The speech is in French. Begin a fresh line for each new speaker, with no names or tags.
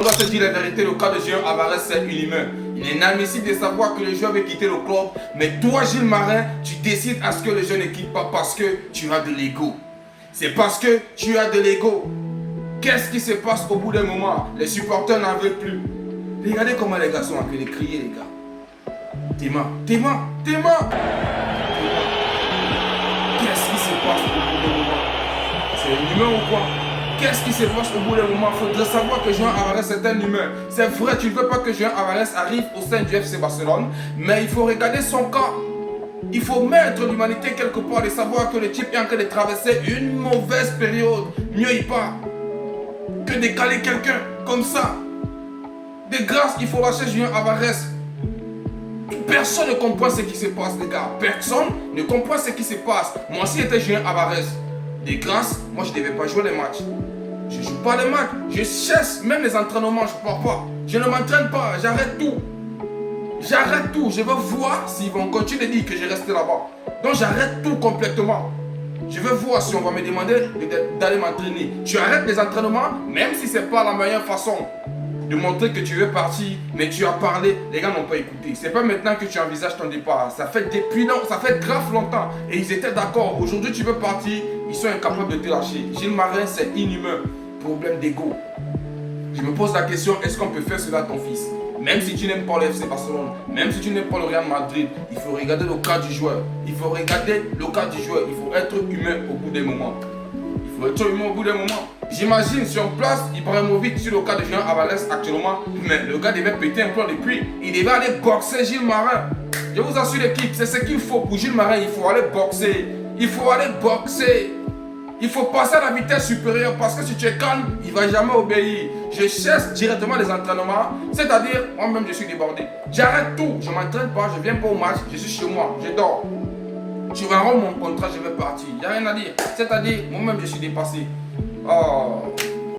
On doit se dire la vérité, le cas de Julien Alvarez, c'est inhumain. Il est inadmissible de savoir que le joueur veut quitter le club. Mais toi, Gilles Marin, tu décides à ce que le joueur ne quitte pas parce que tu as de l'ego. C'est parce que tu as de l'ego. Qu'est-ce qui se passe au bout d'un moment? Les supporters n'en veulent plus. Regardez comment les gars sont en train de crier, les gars. Théma, Théma, Théma. Qu'est-ce qui se passe au bout d'un moment? C'est un humain ou quoi? Qu'est-ce qui se passe au bout d'un moment? Il faudrait savoir que Julián Alvarez est un humain. C'est vrai, tu ne veux pas que Julián Alvarez arrive au sein du FC Barcelone, mais il faut regarder son cas. Il faut mettre l'humanité quelque part et savoir que le type est en train de traverser une mauvaise période. Mieux y pas que de caler quelqu'un comme ça. De grâce, il faut lâcher Julián Alvarez. Personne ne comprend ce qui se passe, les gars. Personne ne comprend ce qui se passe. Moi, si j'étais Julián Alvarez, de grâce, moi je ne devais pas jouer les matchs. Je ne joue pas les matchs. Je cesse même les entraînements, je ne pars pas. Je ne m'entraîne pas, j'arrête tout. J'arrête tout. Je veux voir s'ils vont continuer de dire que je reste là-bas. Donc j'arrête tout complètement. Je veux voir si on va me demander d'aller m'entraîner. Tu arrêtes les entraînements, même si ce n'est pas la meilleure façon de montrer que tu veux partir, mais tu as parlé, les gars n'ont pas écouté. C'est pas maintenant que tu envisages ton départ. Ça fait depuis longtemps, ça fait grave longtemps. Et ils étaient d'accord. Aujourd'hui, tu veux partir, ils sont incapables de te lâcher. Gilles Marin, c'est inhumain. Problème d'ego. Je me pose la question, est-ce qu'on peut faire cela à ton fils? Même si tu n'aimes pas le FC Barcelone, même si tu n'aimes pas le Real Madrid, il faut regarder le cas du joueur. Il faut regarder le cas du joueur. Il faut être humain au bout des moments. Il faut être humain au bout des moments. J'imagine sur place, Ibrahimovic sur le cas de Julián Alvarez actuellement, mais le gars devait péter un plan depuis. Il devait aller boxer Gilles Marin. Je vous assure l'équipe, c'est ce qu'il faut pour Gilles Marin. Il faut aller boxer. Il faut aller boxer. Il faut passer à la vitesse supérieure parce que si tu es calme, il ne va jamais obéir. Je cesse directement les entraînements, c'est-à-dire moi-même je suis débordé. J'arrête tout, je ne m'entraîne pas, je ne viens pas au match, je suis chez moi, je dors. Tu vas rendre mon contrat, je vais partir. Il n'y a rien à dire. C'est-à-dire, moi-même je suis dépassé. Oh.